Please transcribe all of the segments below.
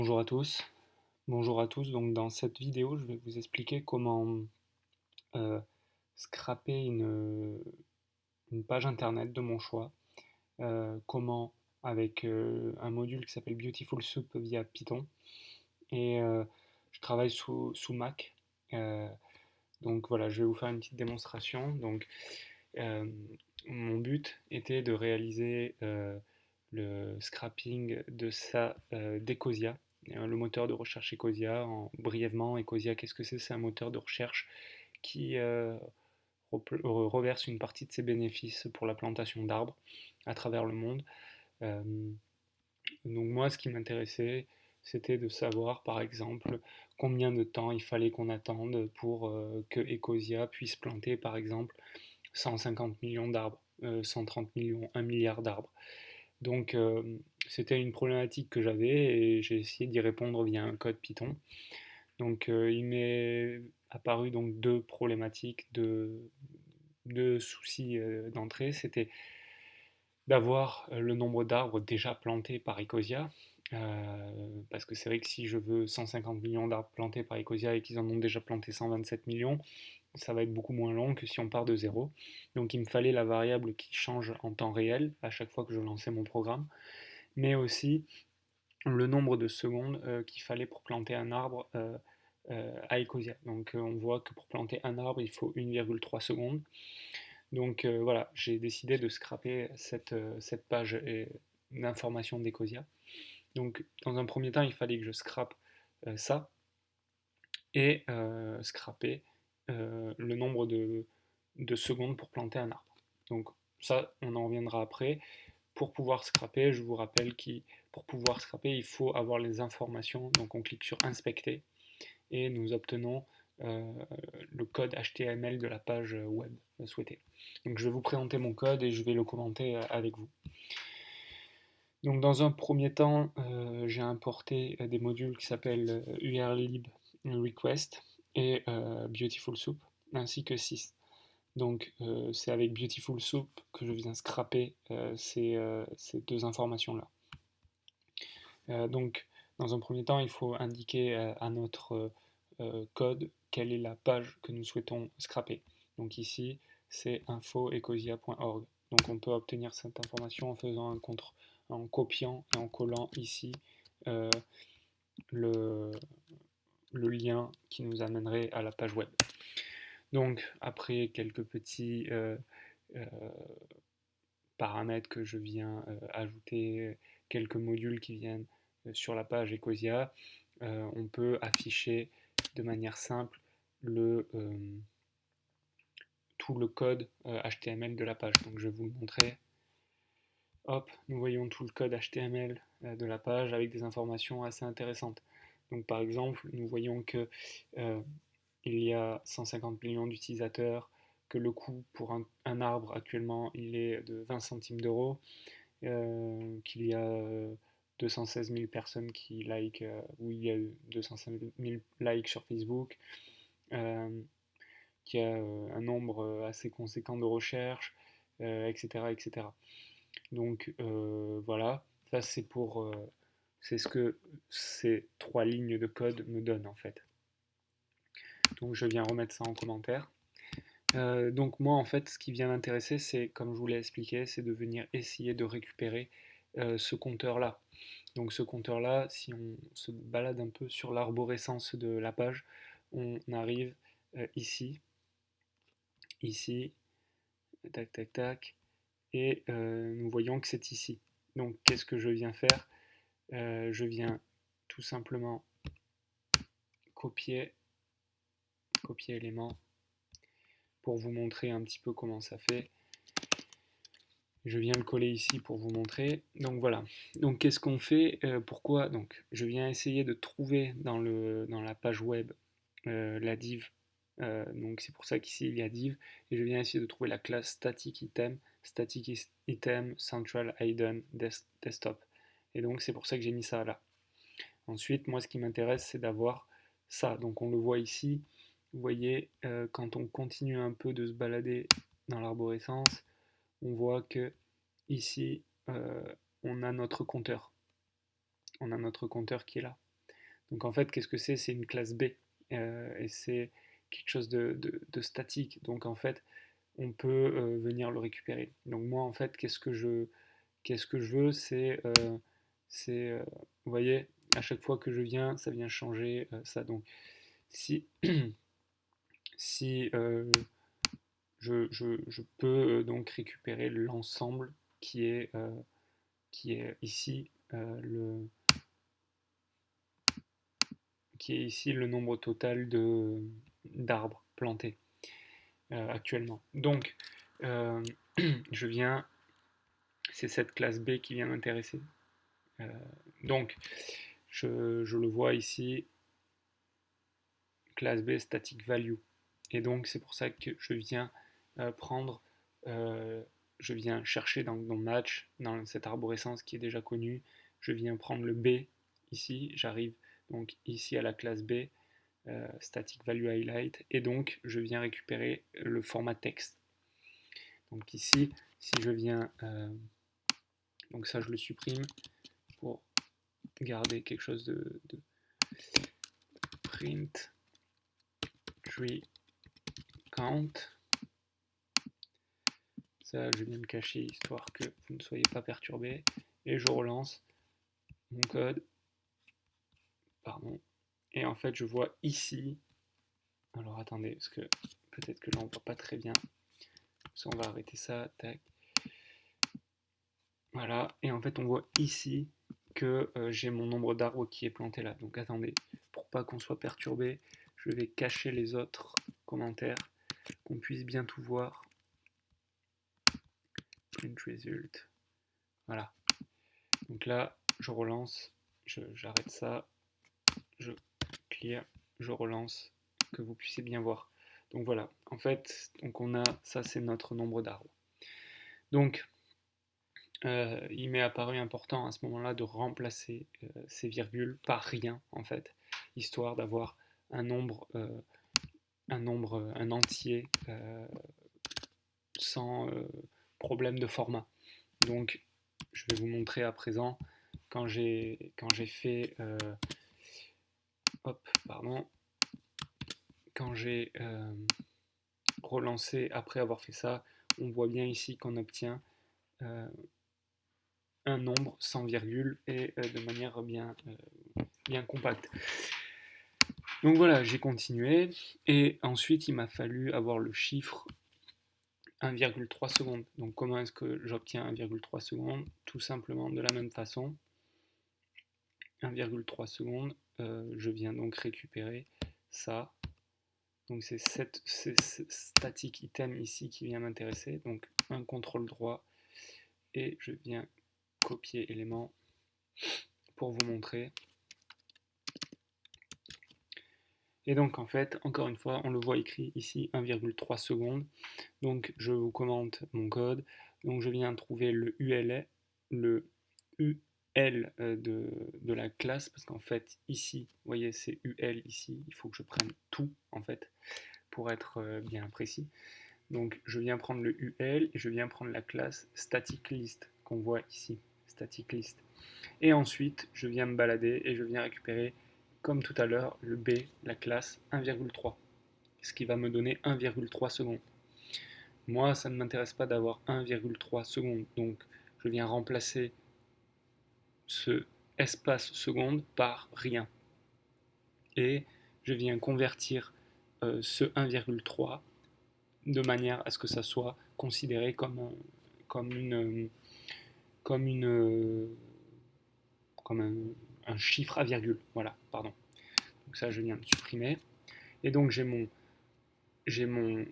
Bonjour à tous. Bonjour à tous. Donc dans cette vidéo, je vais vous expliquer comment euh, scraper une page internet de mon choix. Comment avec un module qui s'appelle Beautiful Soup via Python. Et je travaille sous Mac. Euh, donc voilà, je vais vous faire une petite démonstration. Donc euh, mon but était de réaliser le scrapping de ça d'Ecosia, le moteur de recherche Ecosia. Brièvement, Ecosia, qu'est-ce que c'est? C'est un moteur de recherche qui reverse une partie de ses bénéfices pour la plantation d'arbres à travers le monde. Euh, donc moi, ce qui m'intéressait, c'était de savoir, par exemple, combien de temps il fallait qu'on attende pour que Ecosia puisse planter, par exemple, 150 millions d'arbres, 130 millions, 1 milliard d'arbres. Donc c'était une problématique que j'avais et j'ai essayé d'y répondre via un code Python. Donc il m'est apparu donc deux problématiques, deux soucis d'entrée. C'était d'avoir le nombre d'arbres déjà plantés par Ecosia. Parce que c'est vrai que si je veux 150 millions d'arbres plantés par Ecosia et qu'ils en ont déjà planté 127 millions, ça va être beaucoup moins long que si on part de zéro. Donc il me fallait la variable qui change en temps réel à chaque fois que je lançais mon programme, mais aussi le nombre de secondes qu'il fallait pour planter un arbre à Ecosia. Donc on voit que pour planter un arbre, il faut 1,3 secondes. Donc voilà, j'ai décidé de scraper cette page d'information d'Ecosia. Donc dans un premier temps, il fallait que je scrape ça et scraper le nombre de secondes pour planter un arbre. Donc ça, on en reviendra après. Pour pouvoir scraper, je vous rappelle que pour pouvoir scraper, il faut avoir les informations. Donc on clique sur Inspecter et nous obtenons euh, le code HTML de la page web souhaitée. Donc je vais vous présenter mon code et je vais le commenter avec vous. Donc dans un premier temps, j'ai importé des modules qui s'appellent urlib request et Beautiful Soup, ainsi que sys. Donc c'est avec Beautiful Soup que je viens scraper ces deux informations-là. Donc dans un premier temps, il faut indiquer à notre code quelle est la page que nous souhaitons scraper. Donc ici, c'est info.ecosia.org. Donc on peut obtenir cette information en faisant en copiant et en collant ici euh, le, le lien qui nous amènerait à la page web. Donc après quelques petits euh, paramètres que je viens ajouter, quelques modules qui viennent sur la page Ecosia, on peut afficher de manière simple tout le code HTML de la page. Donc je vais vous le montrer. Hop, nous voyons tout le code HTML de la page avec des informations assez intéressantes. Donc par exemple, nous voyons que il y a 150 millions d'utilisateurs, que le coût pour un arbre actuellement il est de 20 centimes d'euros, qu'il y a 216 000 personnes qui like, ou il y a eu 216 000 likes sur Facebook, euh, qu'il y a un nombre assez conséquent de recherches, etc., etc. Donc voilà, ça c'est ce que ces trois lignes de code me donnent en fait. Donc je viens remettre ça en commentaire. Donc moi en fait ce qui vient m'intéresser c'est comme je vous l'ai expliqué c'est de venir essayer de récupérer ce compteur là. Donc ce compteur là si on se balade un peu sur l'arborescence de la page on arrive ici, tac tac tac et nous voyons que c'est ici. Donc qu'est-ce que je viens faire? Je viens tout simplement copier élément pour vous montrer un petit peu comment ça fait. Je viens le coller ici pour vous montrer. Donc voilà. Donc qu'est-ce qu'on fait? Pourquoi? Donc je viens essayer de trouver dans la page web la div. Donc c'est pour ça qu'ici il y a div. Et je viens essayer de trouver la classe static item central hidden desktop. Et donc c'est pour ça que j'ai mis ça là. Ensuite, moi ce qui m'intéresse c'est d'avoir ça. Donc on le voit ici. Vous voyez, quand on continue un peu de se balader dans l'arborescence, on voit que ici, on a notre compteur. On a notre compteur qui est là. Donc en fait, qu'est-ce que c'est? C'est une classe B, et c'est quelque chose de statique. Donc en fait, on peut venir le récupérer. Donc moi, en fait, qu'est-ce que je veux? Vous voyez, à chaque fois que je viens, ça vient changer ça. Donc si, si je peux donc récupérer l'ensemble qui est ici qui est ici le nombre total d'arbres plantés actuellement. Donc, euh, je viens, c'est cette classe B qui vient m'intéresser. Euh, donc, je le vois ici, classe B static value. Et donc, c'est pour ça que je viens prendre, euh, je viens chercher dans match, dans cette arborescence qui est déjà connue, je viens prendre le B ici, j'arrive donc ici à la classe B, static value highlight, et donc je viens récupérer le format texte. Donc ici, si je viens, donc ça je le supprime pour garder quelque chose de print tree count. Ça je viens le cacher histoire que vous ne soyez pas perturbé, et je relance mon code, pardon, et en fait je vois ici, alors attendez, parce que peut-être que là on voit pas très bien, ça on va arrêter ça, tac. Voilà, et en fait on voit ici que j'ai mon nombre d'arbres qui est planté là. Donc attendez, pour pas qu'on soit perturbé, je vais cacher les autres commentaires, qu'on puisse bien tout voir. Print result. Voilà. Donc là, je relance, j'arrête ça, je clear, je relance, que vous puissiez bien voir. Donc voilà, en fait, donc on a, ça c'est notre nombre d'arbres. Donc, il m'est apparu important à ce moment-là de remplacer ces virgules par rien, en fait, histoire d'avoir un nombre, un entier sans problème de format. Donc, je vais vous montrer à présent quand j'ai fait, hop, pardon, quand j'ai relancé après avoir fait ça, on voit bien ici qu'on obtient un nombre sans virgule et de manière bien compacte. Donc voilà, j'ai continué et ensuite il m'a fallu avoir le chiffre 1,3 secondes. Donc comment est-ce que j'obtiens 1,3 secondes? Tout simplement de la même façon. 1,3 secondes, je viens donc récupérer ça. Donc c'est cette static item ici qui vient m'intéresser. Donc un contrôle droit et je viens copier élément pour vous montrer. Et donc en fait, encore une fois, on le voit écrit ici 1,3 secondes. Donc je vous commente mon code. Donc je viens trouver le UL de la classe, parce qu'en fait ici, vous voyez c'est UL ici, il faut que je prenne tout en fait pour être bien précis. Donc je viens prendre le UL et je viens prendre la classe static list qu'on voit ici, static list. Et ensuite je viens me balader et je viens récupérer comme tout à l'heure le B, la classe 1,3, ce qui va me donner 1,3 secondes. Moi, ça ne m'intéresse pas d'avoir 1,3 secondes, donc je viens remplacer ce espace seconde par rien. Et je viens convertir ce 1,3 de manière à ce que ça soit considéré comme une comme une comme un chiffre à virgule. Voilà, pardon. Donc ça, je viens de supprimer. Et donc j'ai mon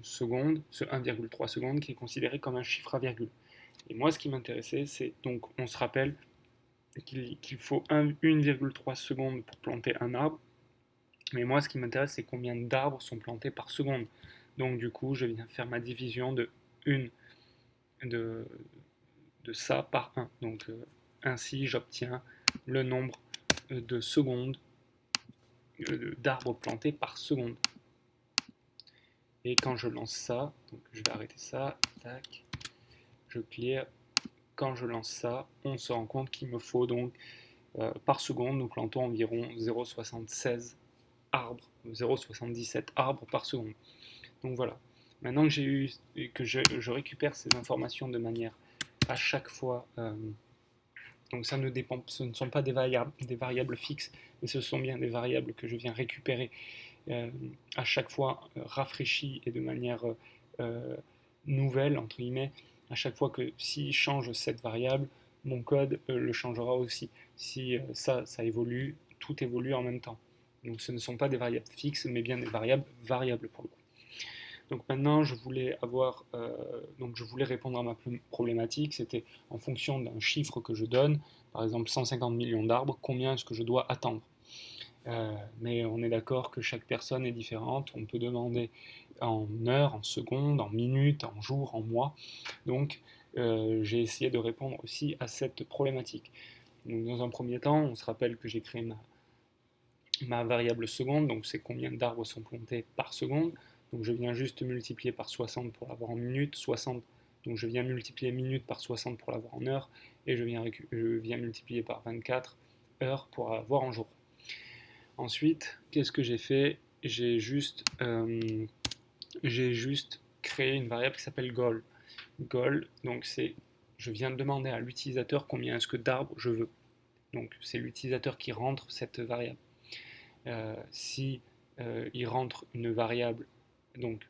seconde, ce 1,3 secondes qui est considéré comme un chiffre à virgule. Et moi, ce qui m'intéressait, c'est donc on se rappelle qu'il faut 1,3 secondes pour planter un arbre. Mais moi, ce qui m'intéresse, c'est combien d'arbres sont plantés par seconde. Donc du coup, je viens faire ma division de de, de ça par 1. Donc ainsi, j'obtiens le nombre de secondes d'arbres plantés par seconde. Et quand je lance ça, donc je vais arrêter ça, tac, je clear. Quand je lance ça, on se rend compte qu'il me faut donc par seconde, nous plantons environ 0,76 arbres, 0,77 arbres par seconde. Donc voilà. Maintenant que je récupère ces informations de manière à chaque fois, donc ce ne sont pas des variables fixes, mais ce sont bien des variables que je viens récupérer à chaque fois rafraîchies et de manière nouvelle, entre guillemets, à chaque fois que si je change cette variable, mon code le changera aussi. Si ça évolue, tout évolue en même temps. Donc ce ne sont pas des variables fixes, mais bien des variables pour le coup. Donc maintenant, je voulais répondre à ma problématique, c'était en fonction d'un chiffre que je donne, par exemple 150 millions d'arbres, combien est-ce que je dois attendre. Mais on est d'accord que chaque personne est différente, on peut demander en heures, en secondes, en minutes, en jours, en mois. Donc j'ai essayé de répondre aussi à cette problématique. Donc, dans un premier temps, on se rappelle que j'ai créé ma variable seconde, donc c'est combien d'arbres sont plantés par seconde. Donc je viens juste multiplier par 60 pour l'avoir en minutes, 60, donc je viens multiplier minutes par 60 pour l'avoir en heures, et je viens multiplier par 24 heures pour l'avoir en jours. Ensuite, qu'est-ce que j'ai fait? J'ai juste créé une variable qui s'appelle goal. Goal, donc je viens de demander à l'utilisateur combien est-ce que d'arbres je veux. Donc c'est l'utilisateur qui rentre cette variable. Si il rentre une variable, donc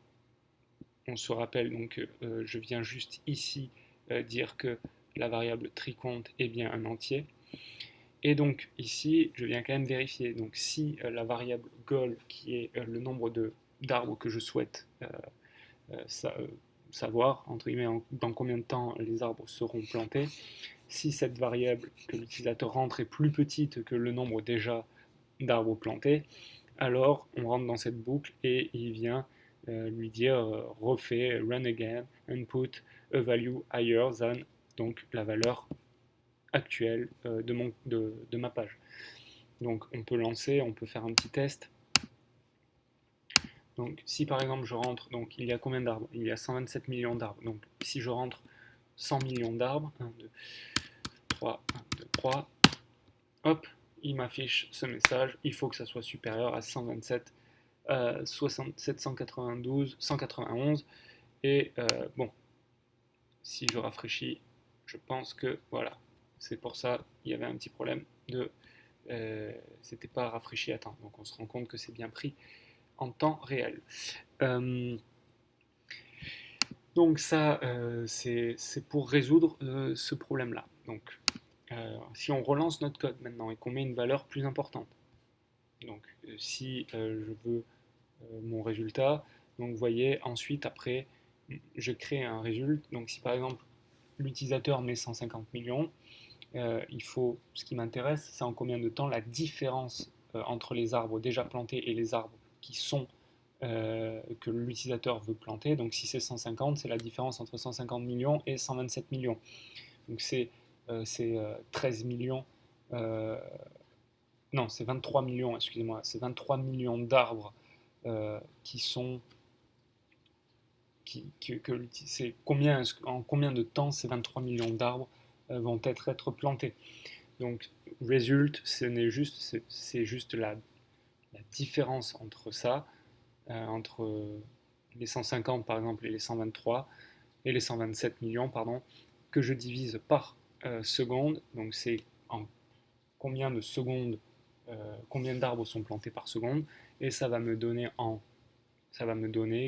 on se rappelle, donc je viens juste ici dire que la variable tricompte est bien un entier. Et donc ici, je viens quand même vérifier. Donc si la variable goal, qui est le nombre d'arbres que je souhaite savoir, entre guillemets, dans combien de temps les arbres seront plantés, si cette variable que l'utilisateur rentre est plus petite que le nombre déjà d'arbres plantés, alors on rentre dans cette boucle et il vient lui dire refait, run again, input a value higher than, donc la valeur actuelle de ma page. Donc on peut lancer, on peut faire un petit test. Donc si par exemple je rentre, donc il y a combien d'arbres? Il y a 127 millions d'arbres. Donc si je rentre 100 millions d'arbres, 1, 2, 3, 1, 2, 3, hop, il m'affiche ce message, il faut que ça soit supérieur à 127, 792, 191, et bon, si je rafraîchis, je pense que voilà, c'est pour ça, il y avait un petit problème de c'était pas rafraîchi à temps, donc on se rend compte que c'est bien pris en temps réel. Donc ça, c'est pour résoudre ce problème-là. Donc si on relance notre code maintenant et qu'on met une valeur plus importante, donc si je veux mon résultat, donc vous voyez, ensuite après, je crée un résultat. Donc si par exemple l'utilisateur met 150 millions, ce qui m'intéresse, c'est en combien de temps la différence entre les arbres déjà plantés et les arbres que l'utilisateur veut planter. Donc si c'est 150, c'est la différence entre 150 millions et 127 millions. Donc c'est 13 millions, non c'est 23 millions, excusez-moi, c'est 23 millions d'arbres qui sont c'est en combien de temps ces 23 millions d'arbres vont être plantés. Donc result, c'est juste la différence entre ça, entre les 150 par exemple et les 123 et les 127 millions, pardon, que je divise par seconde. Donc c'est en combien de secondes, combien d'arbres sont plantés par seconde, et ça va me donner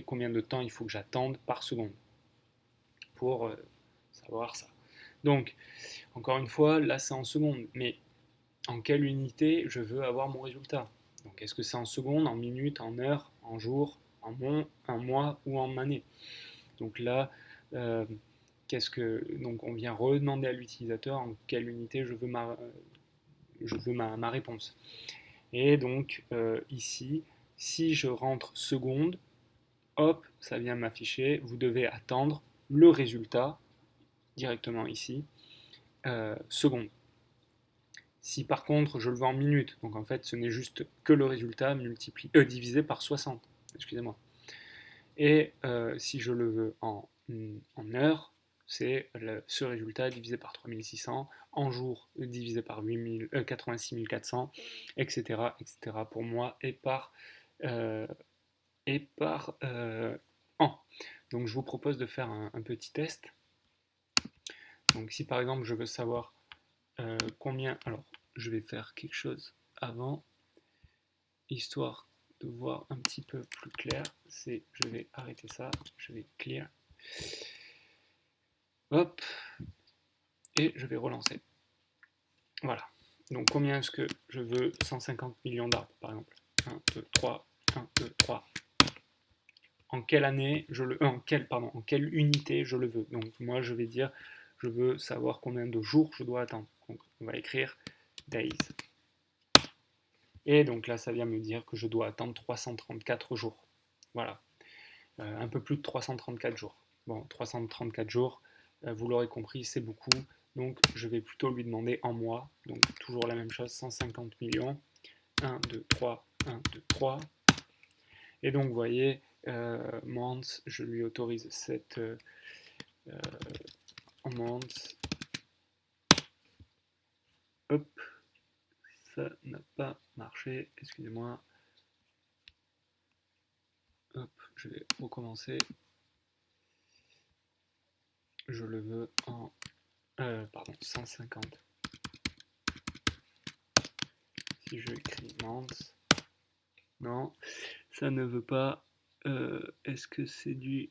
combien de temps il faut que j'attende par seconde pour savoir ça. Donc, encore une fois, là c'est en secondes, mais en quelle unité je veux avoir mon résultat? Donc, est-ce que c'est en secondes, en minutes, en heures, en jours, en mois ou en années? Donc là, donc on vient redemander à l'utilisateur en quelle unité je veux ma réponse. Et donc ici, si je rentre seconde, hop, ça vient m'afficher, vous devez attendre le résultat directement ici, seconde. Si par contre je le veux en minutes, donc en fait ce n'est juste que le résultat divisé par 60, excusez-moi. Et si je le veux en heures, c'est ce résultat divisé par 3600, en jours divisé par 86 400, etc., etc. pour mois euh, et par an. Donc je vous propose de faire un petit test. Donc si par exemple je veux savoir combien... Alors je vais faire quelque chose avant, histoire de voir un petit peu plus clair. Je vais arrêter ça, je vais clear. Hop, et je vais relancer. Voilà. Donc combien est-ce que je veux 150 millions d'arbres par exemple 1, 2, 3, 1, 2, 3. En quelle année en quelle unité je le veux. Donc moi je vais dire, je veux savoir combien de jours je dois attendre. Donc on va écrire days. Et donc là ça vient me dire que je dois attendre 334 jours. Voilà. Un peu plus de 334 jours. Bon, 334 jours, vous l'aurez compris, c'est beaucoup. Donc je vais plutôt lui demander en mois. Donc toujours la même chose, 150 millions. 1, 2, 3, 1, 2, 3. Et donc vous voyez, months, je lui autorise cette months. Hop, ça n'a pas marché, excusez-moi. Hop, je vais recommencer. Je le veux en 150. Si je écris months, non, ça ne veut pas. Est-ce que c'est du...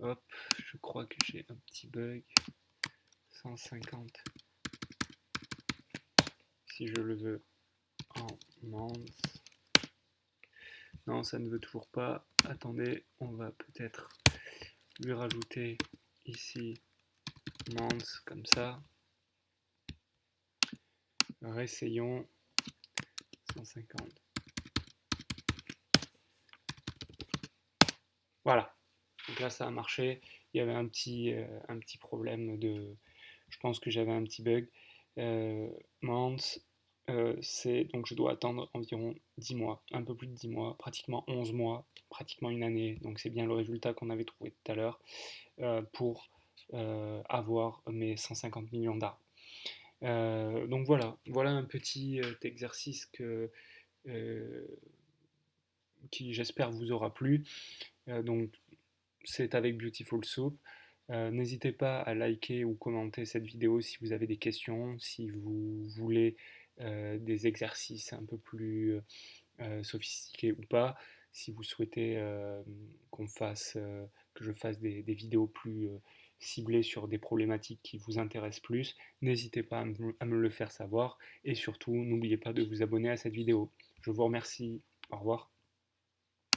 Hop, je crois que j'ai un petit bug. 150. Si je le veux en months. Non, ça ne veut toujours pas. Attendez, on va peut-être lui rajouter ici months comme ça. Réessayons. 150. Voilà. Donc là, ça a marché. Il y avait un petit problème de... Je pense que j'avais un petit bug. Months, donc je dois attendre environ 10 mois, un peu plus de 10 mois, pratiquement 11 mois, pratiquement une année. Donc c'est bien le résultat qu'on avait trouvé tout à l'heure pour avoir mes 150 millions d'arbres. Donc voilà un petit exercice qui j'espère vous aura plu. Donc c'est avec Beautiful Soup. N'hésitez pas à liker ou commenter cette vidéo si vous avez des questions, si vous voulez des exercices un peu plus sophistiqués ou pas, si vous souhaitez que je fasse des vidéos plus ciblées sur des problématiques qui vous intéressent plus, n'hésitez pas à me le faire savoir et surtout n'oubliez pas de vous abonner à cette vidéo. Je vous remercie, au revoir.